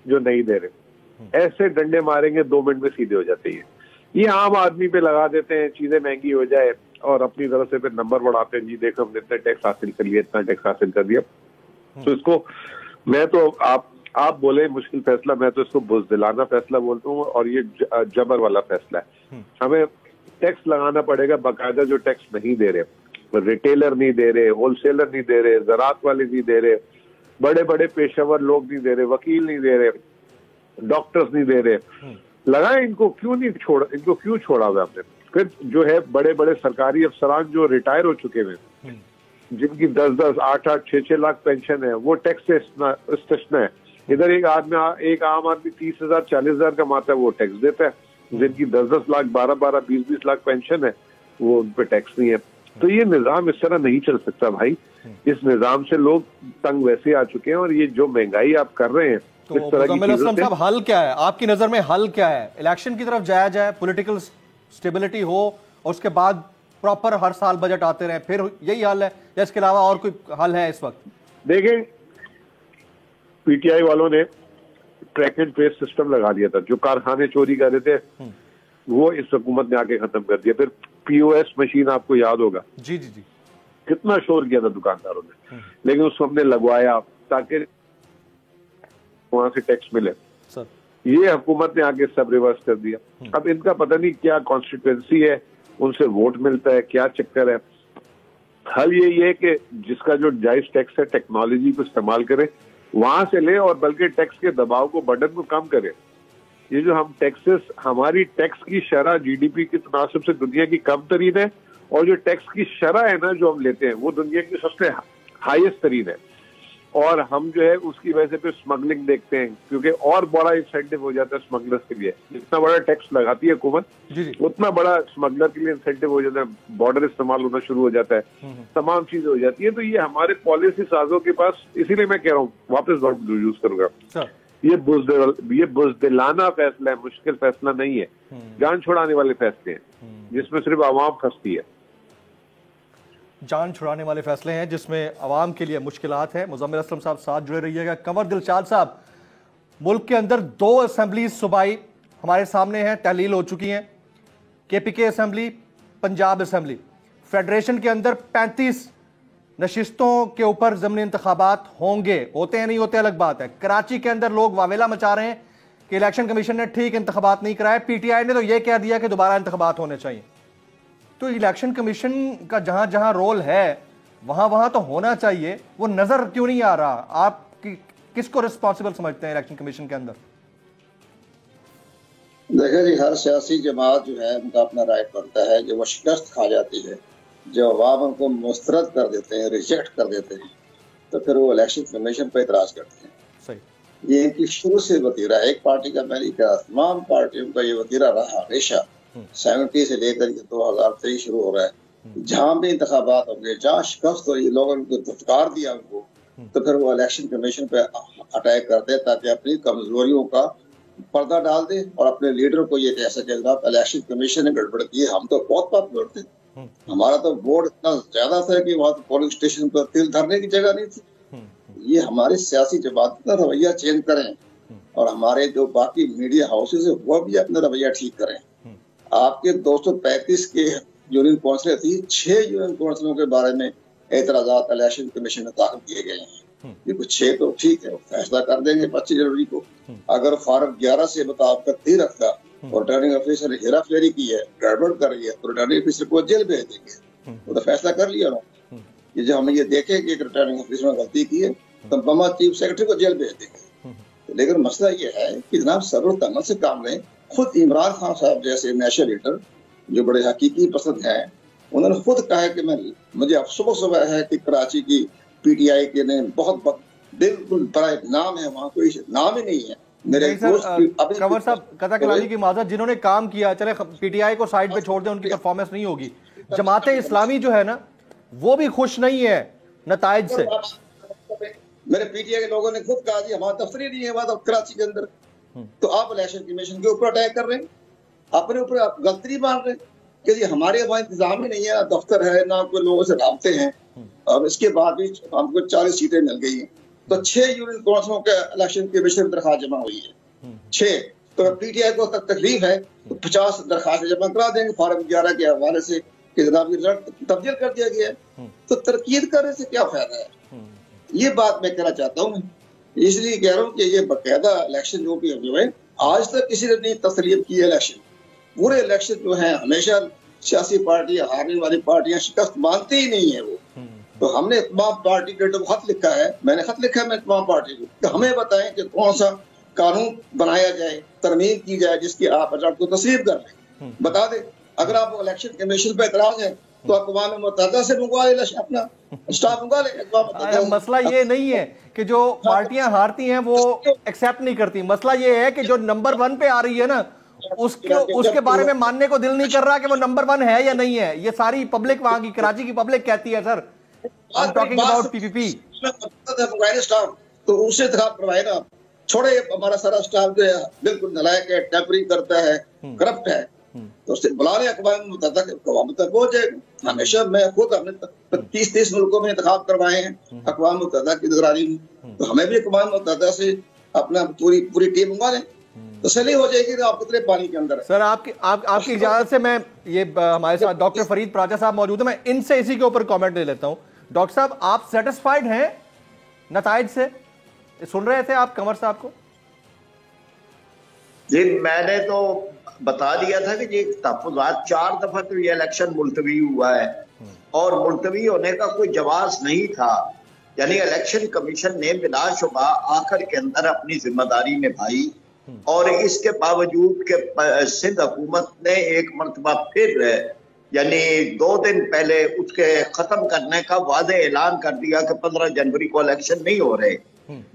जो नहीं दे रहे, ऐसे डंडे मारेंगे 2 मिनट में सीधे हो जाते हैं। ये आम आदमी पे लगा देते हैं, चीजें महंगी हो जाए और अपनी तरफ से फिर नंबर बढ़ाते हैं, जी देखो हमने इतना टैक्स हासिल कर लिया, इतना टैक्स हासिल कर दिया। तो इसको मैं तो आप बोले मुश्किल फैसला, मैं तो इसको बुज़दिलाना फैसला बोलता हूँ। और ये जबर वाला फैसला है। हमें टैक्स लगाना पड़ेगा बाकायदा, जो टैक्स नहीं दे रहे, रिटेलर नहीं दे रहे, होलसेलर नहीं दे रहे, ज़राअत वाले नहीं दे रहे, बड़े बड़े पेशेवर लोग नहीं दे रहे, वकील नहीं दे रहे, डॉक्टर्स नहीं दे रहे। लगाए इनको, क्यों नहीं छोड़ा, इनको क्यों छोड़ा हुआ आपने? फिर जो है बड़े बड़े सरकारी अफसरान जो रिटायर हो चुके हैं, जिनकी 10-10, 8-8, 6-6 लाख पेंशन है, वो टैक्स से इस्तिस्ना है। इधर एक आम आदमी 30,000 40,000 कमाता है, वो टैक्स देता है। जिनकी 10-10 लाख, 12-12, 20-20 लाख पेंशन है, वो उन पे टैक्स नहीं है। तो ये निजाम इस तरह नहीं चल सकता भाई। इस निजाम से लोग तंग वैसे आ चुके हैं, और ये जो महंगाई आप कर रहे हैं, तो मुजम्मिल असलम साहब, हल क्या है आपकी नजर में? हल क्या है? इलेक्शन की तरफ जाया जाए, पॉलिटिकल स्टेबिलिटी हो, और उसके बाद प्रॉपर हर साल बजट आते रहे, फिर यही हल है, या इसके अलावा और कोई हल है इस वक्त? देखें, पीटीआई वालों ने ट्रैक एंड ट्रेस सिस्टम लगा दिया था। जो कारखाने चोरी कर रहे थे वो इस हुकूमत ने आके खत्म कर दिया। फिर पीओएस मशीन, आपको याद होगा, जी जी जी, कितना शोर किया था दुकानदारों ने, लेकिन उसको हमने लगवाया ताकि वहां से टैक्स मिले। सर, ये हुकूमत ने आगे सब रिवर्स कर दिया। अब इनका पता नहीं क्या कॉन्स्टिट्यूएंसी है, उनसे वोट मिलता है, क्या चक्कर है। हल यही है कि जिसका जो जायज टैक्स है, टेक्नोलॉजी को इस्तेमाल करे, वहां से ले, और बल्कि टैक्स के दबाव को, बर्डन को कम करे। ये जो हम टैक्सेस, हमारी टैक्स की शरह जीडीपी के तनासब से दुनिया की कम तरीन है, और जो टैक्स की शरह है ना जो हम लेते हैं, वो दुनिया की सबसे हाईएस्ट तरीन है। और हम जो है उसकी वजह से फिर स्मगलिंग देखते हैं, क्योंकि और बड़ा इंसेंटिव हो जाता है स्मगलर्स के लिए। जितना बड़ा टैक्स लगाती है हुकूमत, उतना बड़ा स्मगलर के लिए इंसेंटिव हो जाता है, बॉर्डर इस्तेमाल होना शुरू हो जाता है, तमाम चीजें हो जाती है। तो ये हमारे पॉलिसी साजों के पास, इसीलिए मैं कह रहा हूँ, वापस वर्ड यूज करूंगा, ये बुज़दिलाना फैसला है, मुश्किल फैसला नहीं है। जान छुड़ाने वाले फैसले हैं जिसमें सिर्फ आवाम फंसती है। जान छुड़ाने वाले फैसले हैं जिसमें आवाम के लिए मुश्किलात है। मुजम्मिल असलम साहब साथ जुड़े रहिएगा। कंवर दिलशाद साहब, मुल्क के अंदर 2 असेंबलीज सूबाई हमारे सामने हैं, तहलील हो चुकी हैं। KPK assembly, Punjab assembly. Federation के अंदर 35 नशिस्तों के ऊपर ज़मीनी इंतखाबात होंगे, होते हैं नहीं होते अलग बात है। कराची के अंदर लोग वावेला मचा रहे हैं कि इलेक्शन कमीशन ने ठीक इंतखाबात नहीं कराए। पीटीआई ने तो यह कह दिया कि दोबारा इंतखाबात होने चाहिए। तो इलेक्शन कमीशन का जहां जहां रोल है वहां वहां तो होना चाहिए, वो नजर क्यों नहीं आ रहा? आप किसको रिस्पॉन्सिबल समझते हैं इलेक्शन कमीशन के अंदर? देखिए जी, हर सियासी जमात जो है उनका अपना राइट बनता है। जो वो शिकस्त खा जाती है, जो अवाम उनको मुस्तरद कर देते हैं, रिजेक्ट कर देते हैं, तो फिर वो इलेक्शन कमीशन पर इतराज करते हैं। सही, ये इनकी शुरू से वतीरा है। एक पार्टी का मैं नहीं कहा, तमाम पार्टियों का ये वतीरा रहा हमेशा। 70 से लेकर 2023 शुरू हो रहा है। जहां भी इंतखाबात होंगे, जहां शिकस्त हो, ये लोगों ने दुत्कार दिया उनको, तो फिर वो इलेक्शन कमीशन पे अटैक करते हैं ताकि अपनी कमजोरियों का पर्दा डाल दे और अपने लीडर को ये कह सके जनाब इलेक्शन कमीशन ने गड़बड़ की है, हम तो बहुत पॉपुलर थे, हमारा तो वोट इतना ज्यादा था कि वहां तो पोलिंग स्टेशन पर तिल धरने की जगह नहीं थी। ये हमारे सियासी जमात का रवैया चेंज करें और हमारे जो बाकी मीडिया हाउसेज है वो भी अपना रवैया ठीक करें। आपके 235 के यूनियन काउंसिलर थी, 6 यूनियन काउंसिलरों के बारे में एतराजात इलेक्शन कमीशन में दाखिल किए गए हैं। ये कुछ 6 तो ठीक है, फैसला कर देंगे 25 जनवरी को। अगर फार्म 11 से मुताबिक नहीं रखता और रिटर्निंग ऑफिसर ने हेरा फेरी की है, गड़बड़ कर रही है, तो रिटर्निंग ऑफिसर को जेल भेज देंगे। वो तो फैसला कर लिया ना। ये जब हम ये देखें कि एक रिटर्निंग ऑफिसर ने गलती की है तो बमा चीफ सेक्रेटरी को जेल भेज देंगे। लेकिन मसला ये है कि जनाब सब्र तमल से काम लें। खुद इमरान खान साहब जैसे नेशनल लीडर जो बड़े हकीकी पसंद हैं, उन्होंने खुद कहा है कि मुझे अफसोस हुआ है कि कराची की पीटीआई के ने बहुत बिल्कुल बड़ा नाम है, वहाँ कोई नाम ही नहीं है। मेरे कंवर साहब कथा कलामी की माजरत, जिन्होंने काम किया, चले पीटीआई को साइड पे छोड़ दें, उनकी परफॉर्मेंस नहीं होगी। जमाते इस्लामी जो है ना वो भी खुश नहीं है नताइज से। मेरे पीटीआई के लोगों ने खुद कहा जी हमारा दफ्तर ही नहीं है वहां कराची के अंदर, तो आप इलेक्शन कमीशन के ऊपर अटैक कर रहे हैं, अपने ऊपर आप गलती मान रहे हैं कि जी हमारे वहाँ इंतजाम ही नहीं है, ना दफ्तर है, ना कोई लोगों से राबते हैं। और इसके बाद भी हमको 40 सीटें मिल गई हैं, तो 6 यूनियन काउंसिलों के इलेक्शन कमीशन में दरखास्त जमा हुई है 6। तो पीटीआई को तकलीफ है तो 50 दरखास्त जमा करा देंगे फार्म 11 के हवाले से कि जनाब रिजल्ट तब्दील कर दिया गया है, तो तरकीद करने से क्या फायदा है। ये बात मैं कहना चाहता हूँ, इसलिए कह रहा हूँ कि ये बाकायदा इलेक्शन जो भी हुए आज तक किसी ने नहीं तस्लीम की है। इलेक्शन पूरे इलेक्शन जो है हमेशा सियासी पार्टियां, हारने वाली पार्टियां शिकस्त मानती ही नहीं है वो। तो हमने तमाम पार्टी के खत लिखा है, मैंने खत लिखा है मैं तमाम पार्टी को कि हमें बताएं कि कौन सा कानून बनाया जाए, तरमीम की जाए जिसकी आप को तस्लीम कर लें, बता दें। अगर आप इलेक्शन कमीशन पे एतराज है तो अक़वाम मुत्तहिदा से मंगवा ले, अपना स्टाफ मंगवा ले। मसला ये नहीं है कि जो पार्टियां हारती हैं वो एक्सेप्ट नहीं करती, मसला ये है कि जो नंबर 1 पे आ रही है ना उसके बारे में मानने को दिल नहीं कर रहा कि वो नंबर 1 है या नहीं है। ये सारी पब्लिक वहां की कराची की पब्लिक कहती है sir, I am talking about PPP. Staff तो उससे इंतखाब करवाए ना, छोड़े हमारा सारा स्टाफ जो है बिल्कुल नलायक है, टेम्परिंग करता है, करप्ट है, तो उससे बुला ले अक़वाम मुत्तहिदा तक पहुंच जाएगा। हमेशा मैं खुद हमने 30 मुल्कों में इंतखाब करवाए हैं अक़वाम मुत्तहिदा की निगरानी में, तो हमें भी अक़वाम मुत्तहिदा से अपना पूरी टीम मंगवा लें, तसल्ली हो जाएगी कि आप कितने पानी के अंदर है। सर आपकी इजाजत से मैं ये हमारे साथ डॉक्टर फरीद प्राचा साहब मौजूद है, मैं इनसे इसी के ऊपर कमेंट ले लेता हूं। डॉक्टर साहब आप सेटिस्फाइड हैं नताइज से? सुन रहे थे आप कंवर साहब को? जी मैंने तो बता दिया था कि ये तहफ़्फ़ुज़ात 4 दफा तो ये इलेक्शन मुलतवी हुआ है और मुलतवी होने का कोई जवाब नहीं था। यानी इलेक्शन कमीशन ने बिलाशुबा आखिर के अंदर अपनी जिम्मेदारी निभाई और इसके बावजूद के सिंध हुकूमत ने एक मरतबा फिर यानी 2 दिन पहले उसके खत्म करने का वादे ऐलान कर दिया कि 15 जनवरी को इलेक्शन नहीं हो रहे,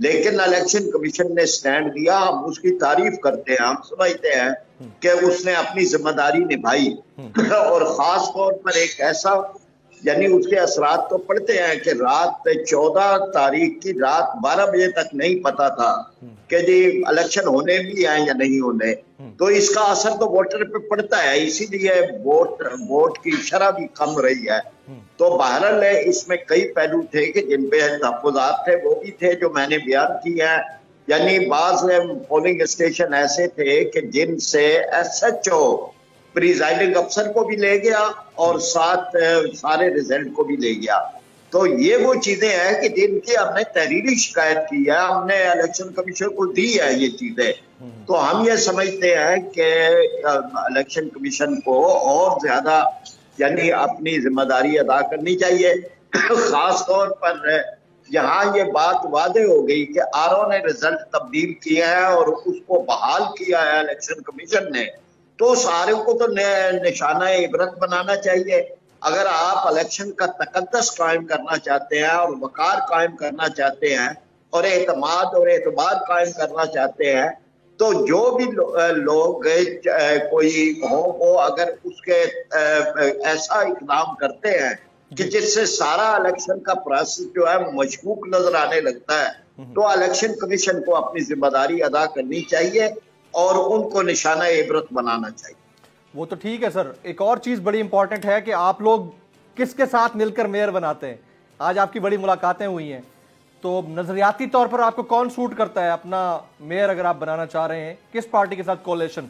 लेकिन इलेक्शन कमीशन ने स्टैंड दिया। हम उसकी तारीफ करते हैं, हम समझते हैं कि उसने अपनी जिम्मेदारी निभाई और खास तौर पर एक ऐसा यानी उसके असरात तो पड़ते हैं कि रात 14 तारीख की रात 12 बजे तक नहीं पता था कि जी इलेक्शन होने भी हैं या नहीं होने, तो इसका असर तो वोटर पे पड़ता है, इसीलिए वोट की शरह भी कम रही है। तो बहरहाल इसमें कई पहलू थे कि जिन पे तहफ़्फ़ुज़ात थे वो भी थे जो मैंने बयान किए हैं। यानी बाज़ पोलिंग स्टेशन ऐसे थे कि जिनसे SHO प्रिजाइडिंग अफसर को भी ले गया और साथ सारे रिजल्ट को भी ले गया। तो ये वो चीजें हैं कि जिनकी हमने तहरीरी शिकायत की है, हमने इलेक्शन कमीशन को दी है ये चीजें। तो हम ये समझते हैं कि इलेक्शन कमीशन को और ज्यादा यानी अपनी जिम्मेदारी अदा करनी चाहिए। खास तौर पर यहाँ ये बात वादे हो गई कि RO ने रिजल्ट तब्दील किया है और उसको बहाल किया है इलेक्शन कमीशन ने, तो सारे को तो निशाना इबरत बनाना चाहिए। अगर आप इलेक्शन का तकद्दस कायम करना चाहते हैं और वकार कायम करना चाहते हैं और एतमाद और एतबार कायम करना चाहते हैं, तो जो भी लोग कोई हो वो अगर उसके ऐसा इकदाम करते हैं कि जिससे सारा इलेक्शन का प्रोसेस जो है मशकूक नजर आने लगता है, तो इलेक्शन कमीशन को अपनी जिम्मेदारी अदा करनी चाहिए और उनको निशाना इबरत बनाना चाहिए। वो तो ठीक है सर, एक और चीज बड़ी इंपॉर्टेंट है कि आप लोग किसके साथ मिलकर मेयर बनाते हैं। आज आपकी बड़ी मुलाकातें हुई हैं, तो नजरियाती तौर पर आपको कौन सूट करता है अपना मेयर अगर आप बनाना चाह रहे हैं, किस पार्टी के साथ कोalition?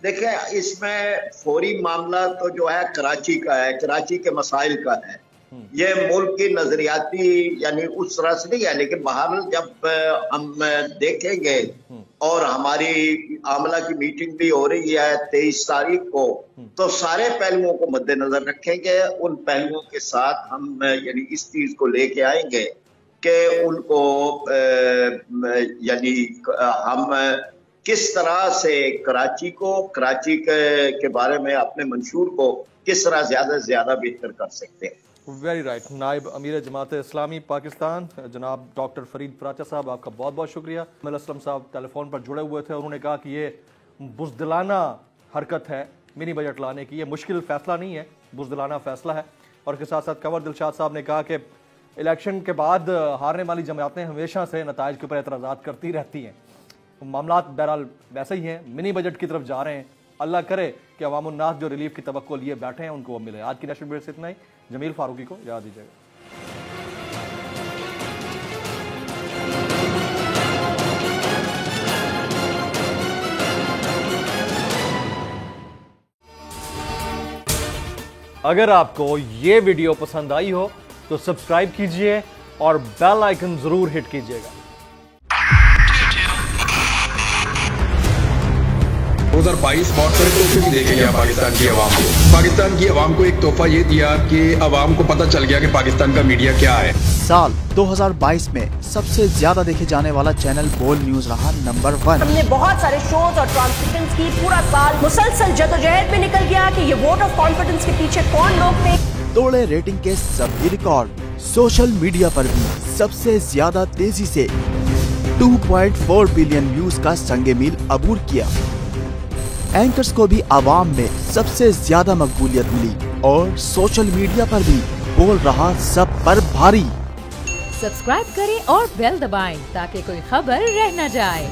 देखिए, इसमें फौरी मामला तो जो है कराची का है, कराची के मसाइल का है। ये मुल्क की नजरियाती यानी उस तरह से नहीं है, लेकिन बहरहाल जब हम देखेंगे और हमारी आमला की मीटिंग भी हो रही है 23 तारीख को, तो सारे पहलुओं को मद्देनजर रखेंगे। उन पहलुओं के साथ हम यानी इस चीज को लेके आएंगे कि उनको यानी हम किस तरह से कराची को, कराची के बारे में अपने मंशूर को किस तरह ज्यादा से ज्यादा बेहतर कर सकते हैं। Very right. नायब अमीर जमात इस्लामी पाकिस्तान जनाब डॉक्टर फरीद पराचा साहब, आपका बहुत बहुत शुक्रिया। अमल असलम साहब टेलीफोन पर जुड़े हुए थे, उन्होंने कहा कि ये बुज़दिलाना हरकत है मिनी बजट लाने की, ये मुश्किल फैसला नहीं है, बुज़दिलाना फैसला है। और के साथ साथ कंवर दिलशाद साहब ने कहा कि इलेक्शन के बाद हारने वाली जमातें हमेशा से नताइज के ऊपर एतराज़ात करती रहती हैं। मामलात बहरहाल वैसे ही हैं, मिनी बजट की तरफ जा रहे हैं। अल्लाह करे कि अवामुन्नास जो रिलीफ की तवक्को लिए बैठे हैं उनको मिले। आज की नेशनल डिबेट से इतना ही। जमील फारूकी को याद दीजिएगा। अगर आपको ये वीडियो पसंद आई हो तो सब्सक्राइब कीजिए और बेल आइकन जरूर हिट कीजिएगा। 2022 बहुत सारे तोहफे भी देखे गया पाकिस्तान की आवाम को। पाकिस्तान की आवाम को एक तोहफा ये दिया कि आवाम को पता चल गया कि पाकिस्तान का मीडिया क्या है। साल 2022 में सबसे ज्यादा देखे जाने वाला चैनल बोल न्यूज रहा नंबर 1। हमने बहुत सारे शोज और ट्रांसमिशंस की, पूरा साल मुसलसल जदोजहद में निकल गया कि ये वोट ऑफ कॉन्फिडेंस के पीछे कौन लोग थे। तोड़े रेटिंग के सभी रिकॉर्ड। सोशल मीडिया पर भी सबसे ज्यादा तेजी से 2.4 बिलियन व्यूज का संगे मील अबूर किया। एंकर्स को भी आवाम में सबसे ज्यादा मकबूलियत मिली और सोशल मीडिया पर भी बोल रहा सब पर भारी। सब्सक्राइब करें और बेल दबाएं ताकि कोई खबर रह न जाए।